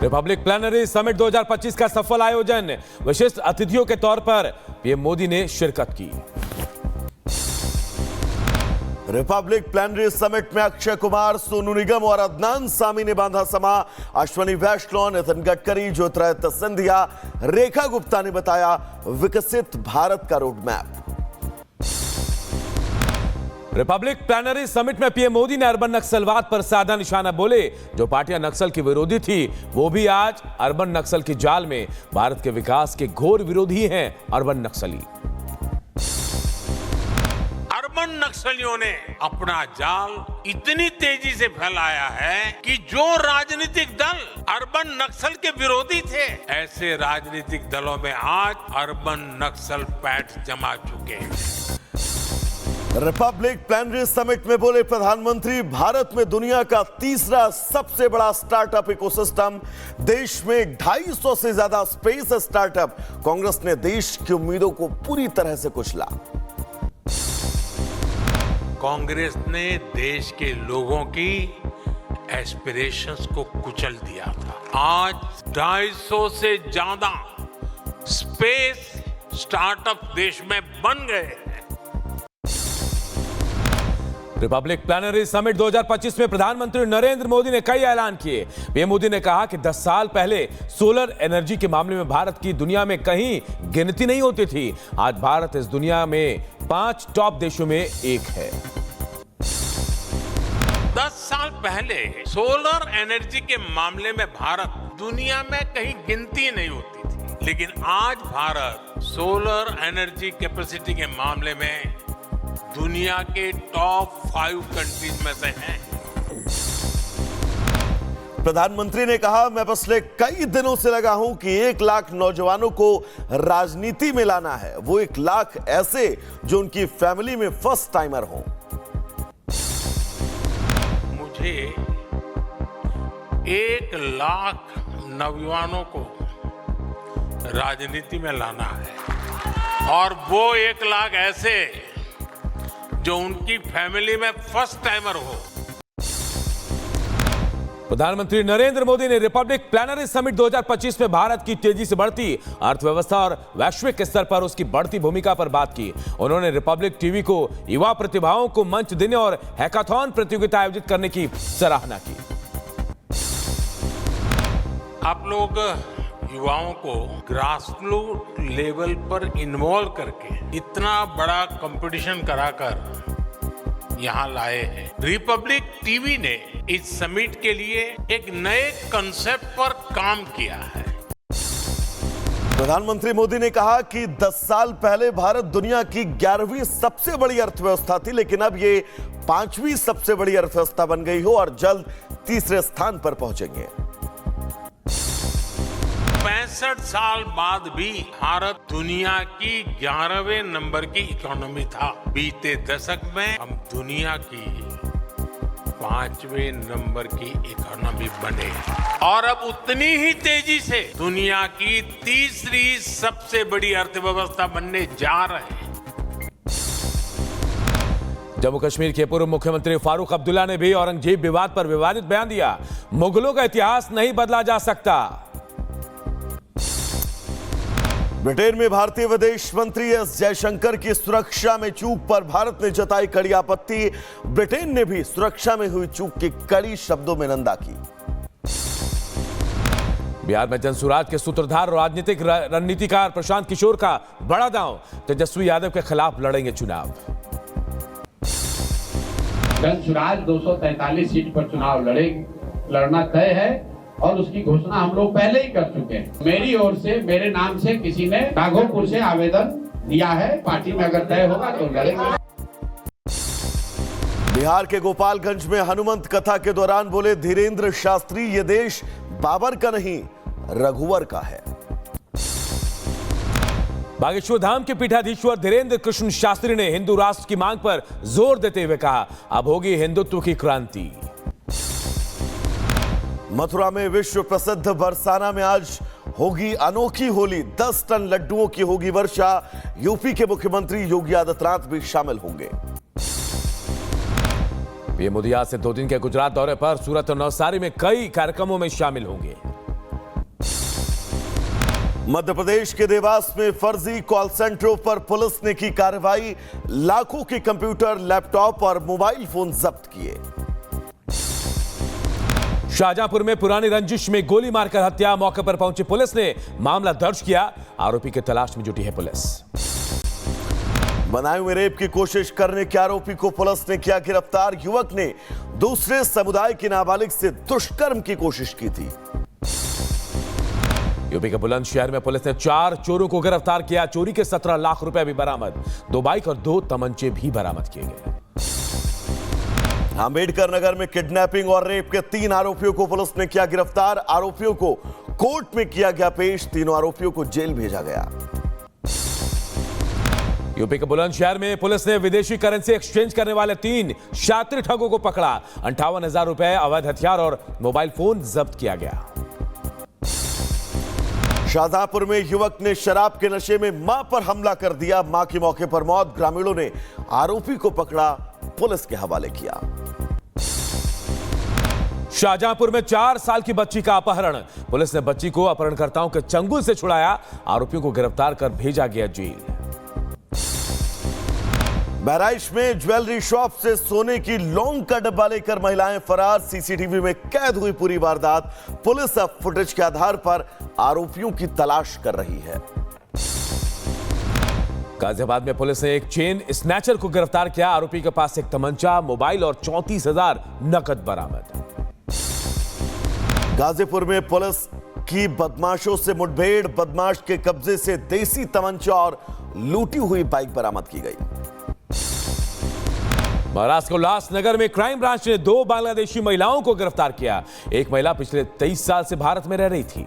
Republic plenary summit 2025 का सफल आयोजन, विशिष्ट अतिथियों के तौर पर पीएम मोदी ने शिरकत की। रिपब्लिक प्लेनरी समिट में अक्षय कुमार, सोनू निगम और अदनान सामी ने बांधा समा। अश्वनी वैष्णव, नितिन गडकरी, ज्योतिरादित्य सिंधिया, रेखा गुप्ता ने बताया विकसित भारत का road map. Republic plenary summit में पीएम मोदी ने अर्बन नक्सलवाद पर साधा निशाना बोले। जो पार्टियां नक्सल की विरोधी थी वो भी आज अर्बन नक्सल की जाल में भारत के विकास के घोर विरोधी हैं। अर्बन नक्सली अर्बन नक्सलियों ने अपना जाल इतनी तेजी से फैलाया है कि जो राजनीतिक दल अर्बन नक्सल के विरोधी थे, ऐसे राजनीतिक दलों में आज अर्बन नक्सल पैठ जमा चुके हैं। रिपब्लिक प्लेनरी समिट में बोले प्रधानमंत्री, भारत में दुनिया का तीसरा सबसे बड़ा स्टार्टअप इकोसिस्टम, देश में 250 से ज्यादा स्पेस स्टार्टअप। कांग्रेस ने देश की उम्मीदों को पूरी तरह से कुचला। कांग्रेस ने देश के लोगों की एस्पिरेशंस को कुचल दिया था। आज 250 से ज्यादा स्पेस स्टार्टअप देश में बन गए हैं। रिपब्लिक प्लेनरी समिट 2025 में प्रधानमंत्री नरेंद्र मोदी ने कई ऐलान किए। पीएम मोदी ने कहा कि 10 साल पहले सोलर एनर्जी के मामले में भारत की दुनिया में कहीं गिनती नहीं होती थी। आज भारत इस दुनिया में 5 टॉप देशों में एक है। 10 साल पहले सोलर एनर्जी के मामले में भारत दुनिया में कहीं गिनती नहीं होती थी, लेकिन आज भारत सोलर एनर्जी कैपेसिटी के मामले में दुनिया के टॉप 5 कंट्रीज में से हैं। प्रधानमंत्री ने कहा, मैं पिछले कई दिनों से लगा हूं कि 1 लाख नौजवानों को राजनीति में लाना है, वो 1 लाख ऐसे जो उनकी फैमिली में फर्स्ट टाइमर हों। मुझे 1 लाख नौजवानों को राजनीति में लाना है और वो 1 लाख ऐसे जो उनकी फैमिली में फर्स्ट टाइमर हो। प्रधानमंत्री नरेंद्र मोदी ने रिपब्लिक प्लेनरी समिट 2025 में भारत की तेजी से बढ़ती अर्थव्यवस्था और वैश्विक स्तर पर उसकी बढ़ती भूमिका पर बात की। उन्होंने रिपब्लिक टीवी को युवा प्रतिभाओं को मंच देने और हैकाथॉन प्रतियोगिता आयोजित करने की सराहना की। आप लोग युवाओं को ग्रासरूट लेवल पर इन्वॉल्व करके इतना बड़ा कंपटीशन कराकर यहां लाए हैं। रिपब्लिक टीवी ने इस समिट के लिए एक नए कंसेप्ट पर काम किया है। प्रधानमंत्री मोदी ने कहा कि 10 साल पहले भारत दुनिया की 11वीं सबसे बड़ी अर्थव्यवस्था थी, लेकिन अब ये 5वीं सबसे बड़ी अर्थव्यवस्था बन गई हो और जल्द तीसरे स्थान पर पहुंचेंगे। 65 साल बाद भी भारत दुनिया की 11वें नंबर की इकोनॉमी था। बीते दशक में हम दुनिया की 5वें नंबर की इकोनॉमी बने और अब उतनी ही तेजी से दुनिया की तीसरी सबसे बड़ी अर्थव्यवस्था बनने जा रहे हैं। जम्मू कश्मीर के पूर्व मुख्यमंत्री फारूक अब्दुल्ला ने भी औरंगजेब विवाद पर विवादित बयान दिया। मुगलों का इतिहास नहीं बदला जा सकता। ब्रिटेन में भारतीय विदेश मंत्री एस जयशंकर की सुरक्षा में चूक पर भारत ने जताई कड़ी आपत्ति। ब्रिटेन ने भी सुरक्षा में हुई चूक की कड़ी शब्दों में निंदा की। बिहार में जनसुराज के सूत्रधार राजनीतिक रणनीतिकार प्रशांत किशोर का बड़ा दांव, तेजस्वी यादव के खिलाफ लड़ेंगे चुनाव। जनसुराज 243 सीट पर चुनाव लड़ना तय है और उसकी घोषणा हम लोग पहले ही कर चुके हैं। मेरी ओर से, मेरे नाम से किसी ने राघोपुर से आवेदन दिया है। पार्टी में अगर तय होगा तो लड़ेंगे। बिहार के गोपालगंज में हनुमंत कथा के दौरान बोले धीरेन्द्र शास्त्री, ये देश बाबर का नहीं रघुवर का है। बागेश्वर धाम के पीठाधीश्वर धीरेन्द्र कृष्ण शास्त्री ने हिंदू राष्ट्र की मांग पर जोर देते हुए कहा, अब होगी हिंदुत्व की क्रांति। मथुरा में विश्व प्रसिद्ध बरसाना में आज होगी अनोखी होली। 10 टन लड्डुओं की होगी वर्षा। यूपी के मुख्यमंत्री योगी आदित्यनाथ भी शामिल होंगे। पीएम मोदी आज से 2 दिन के गुजरात दौरे पर सूरत और नवसारी में कई कार्यक्रमों में शामिल होंगे। मध्य प्रदेश के देवास में फर्जी कॉल सेंटरों पर पुलिस ने की कार्रवाई, लाखों के कंप्यूटर, लैपटॉप और मोबाइल फोन जब्त किए। शाहजहांपुर में पुरानी रंजिश में गोली मारकर हत्या, मौके पर पहुंची पुलिस ने मामला दर्ज किया, आरोपी की तलाश में जुटी है पुलिस। बनाए हुए रेप की कोशिश करने के आरोपी को पुलिस ने किया गिरफ्तार, युवक ने दूसरे समुदाय के नाबालिग से दुष्कर्म की कोशिश की थी। यूपी के बुलंदशहर में पुलिस ने 4 चोरों को गिरफ्तार किया, चोरी के 17 लाख रुपए भी बरामद, 2 बाइक और 2 तमंचे भी बरामद किए गए। अंबेडकर नगर में किडनैपिंग और रेप के 3 आरोपियों को पुलिस ने किया गिरफ्तार, आरोपियों को कोर्ट में किया गया पेश, तीनों आरोपियों को जेल भेजा गया। यूपी के बुलंदशहर में पुलिस ने विदेशी करेंसी एक्सचेंज करने वाले 3 शातिर ठगों को पकड़ा, 58,000 रुपए, अवैध हथियार और मोबाइल फोन जब्त किया गया। शाहजहांपुर में युवक ने शराब के नशे में मां पर हमला कर दिया, मां की मौके पर मौत, ग्रामीणों ने आरोपी को पकड़ा, पुलिस के हवाले किया। शाहजहांपुर में 4 साल की बच्ची का अपहरण, पुलिस ने बच्ची को अपहरणकर्ताओं के चंगुल से छुड़ाया, आरोपियों को गिरफ्तार कर भेजा गया जेल। बहराइच में ज्वेलरी शॉप से सोने की लौंग का डब्बा लेकर महिलाएं फरार, सीसीटीवी में कैद हुई पूरी वारदात, पुलिस अब फुटेज के आधार पर आरोपियों की तलाश कर रही है। गाजियाबाद में पुलिस ने एक चेन स्नैचर को गिरफ्तार किया, आरोपी के पास एक तमंचा, मोबाइल और 34,000 नकद बरामद। गाजीपुर में पुलिस की बदमाशों से मुठभेड़, बदमाश के कब्जे से देसी तमंचा और लूटी हुई बाइक बरामद की गई। महाराष्ट्र के उल्लासनगर में क्राइम ब्रांच ने 2 बांग्लादेशी महिलाओं को गिरफ्तार किया, एक महिला पिछले 23 साल से भारत में रह रही थी।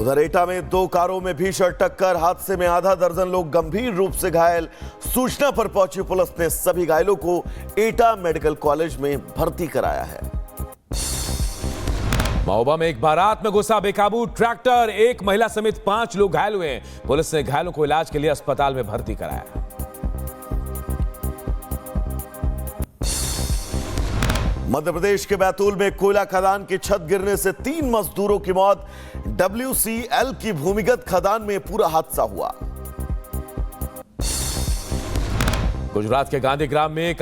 उधर एटा में 2 कारों में भीषण टक्कर, हादसे में आधा दर्जन लोग गंभीर रूप से घायल, सूचना पर पहुंची पुलिस ने सभी घायलों को एटा मेडिकल कॉलेज में भर्ती कराया है। महोबा में एक बारात में घुसा बेकाबू ट्रैक्टर, एक महिला समेत 5 लोग घायल हुए, पुलिस ने घायलों को इलाज के लिए अस्पताल में भर्ती कराया। मध्य प्रदेश के बैतूल में कोयला खदान की छत गिरने से 3 मजदूरों की मौत, WCL की भूमिगत खदान में पूरा हादसा हुआ। गुजरात के गांधीग्राम में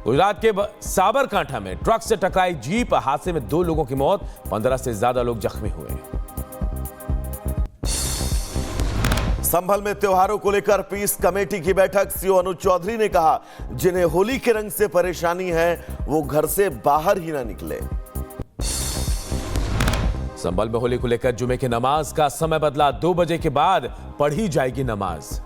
गुजरात के साबरकांठा में ट्रक से टकराई जीप, हादसे में 2 लोगों की मौत, 15 से ज्यादा लोग जख्मी हुए। संभल में त्योहारों को लेकर पीस कमेटी की बैठक, सीओ अनुज चौधरी ने कहा, जिन्हें होली के रंग से परेशानी है वो घर से बाहर ही ना निकले। संभल में होली को लेकर जुमे की नमाज का समय बदला, 2 बजे के बाद पढ़ी जाएगी नमाज।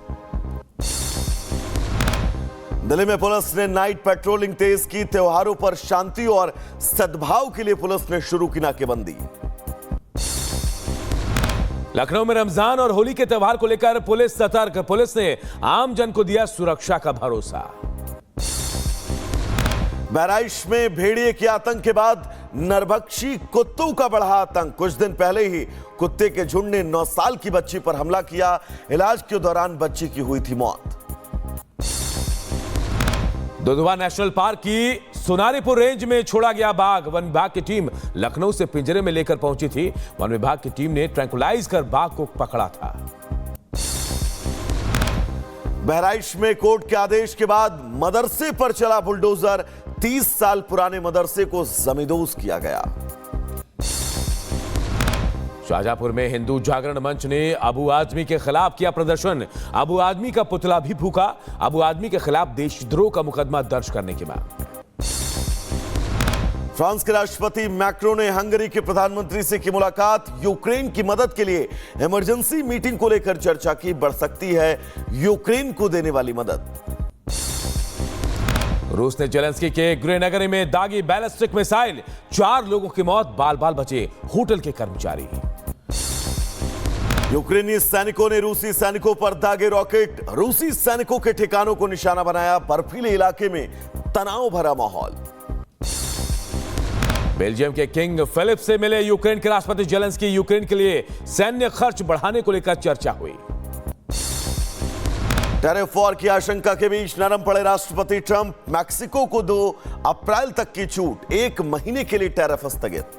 दिल्ली में पुलिस ने नाइट पेट्रोलिंग तेज की, त्योहारों पर शांति और सद्भाव के लिए पुलिस ने शुरू की नाकेबंदी। लखनऊ में रमजान और होली के त्योहार को लेकर पुलिस सतर्क, पुलिस ने आम जन को दिया सुरक्षा का भरोसा। बहराइच में भेड़िए के आतंक के बाद नरभक्षी कुत्तों का बढ़ा आतंक, कुछ दिन पहले ही कुत्ते के झुंड ने 9 साल की बच्ची पर हमला किया, इलाज के दौरान बच्ची की हुई थी मौत। दुधवा नेशनल पार्क की सुनारीपुर रेंज में छोड़ा गया बाघ, वन विभाग की टीम लखनऊ से पिंजरे में लेकर पहुंची थी, वन विभाग की टीम ने ट्रैंकुलाइज कर बाघ को पकड़ा था। बहराइच में कोर्ट के आदेश के बाद मदरसे पर चला बुलडोजर, 30 साल पुराने मदरसे को जमींदोज किया गया। शाहजहांपुर में हिंदू जागरण मंच ने अबू आजमी के खिलाफ किया प्रदर्शन, अबू आदमी का पुतला भी फूका, अबू आदमी के खिलाफ देशद्रोह का मुकदमा दर्ज करने के बाद। फ्रांस के राष्ट्रपति मैक्रो ने हंगरी के प्रधानमंत्री से की मुलाकात, यूक्रेन की मदद के लिए इमरजेंसी मीटिंग को लेकर चर्चा की, बढ़ सकती है यूक्रेन को देने वाली मदद। रूस ने जेलेंस्की के गृहनगरी में दागी बैलिस्टिक मिसाइल, 4 लोगों की मौत, बाल बाल बचे होटल के कर्मचारी। यूक्रेनी सैनिकों ने रूसी सैनिकों पर दागे रॉकेट, रूसी सैनिकों के ठिकानों को निशाना बनाया, बर्फीले इलाके में तनाव भरा माहौल। बेल्जियम के किंग फिलिप से मिले यूक्रेन के राष्ट्रपति जेलेंस्की, यूक्रेन के लिए सैन्य खर्च बढ़ाने को लेकर चर्चा हुई। टैरिफ वॉर की आशंका के बीच नरम पड़े राष्ट्रपति ट्रंप, मैक्सिको को 2 अप्रैल तक की छूट, 1 महीने के लिए टैरिफ स्थगित।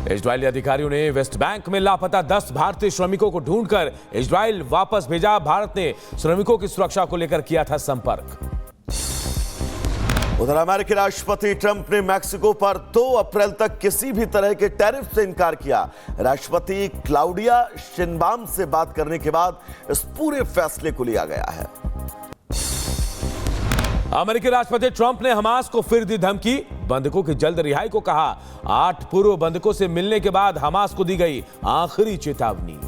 इजरायली अधिकारियों ने वेस्ट बैंक में लापता 10 भारतीय श्रमिकों को ढूंढकर इजरायल वापस भेजा। भारत ने श्रमिकों की सुरक्षा को लेकर किया था संपर्क। उधर अमेरिकी राष्ट्रपति ट्रंप ने मैक्सिको पर 2 अप्रैल तक किसी भी तरह के टैरिफ से इनकार किया। राष्ट्रपति क्लाउडिया शिनबाम से बात करने के बाद इस पूरे फैसले को लिया गया है। अमेरिकी राष्ट्रपति ट्रंप ने हमास को फिर दी धमकी, बंधकों की जल्द रिहाई को कहा। 8 पूर्व बंधकों से मिलने के बाद हमास को दी गई आखिरी चेतावनी।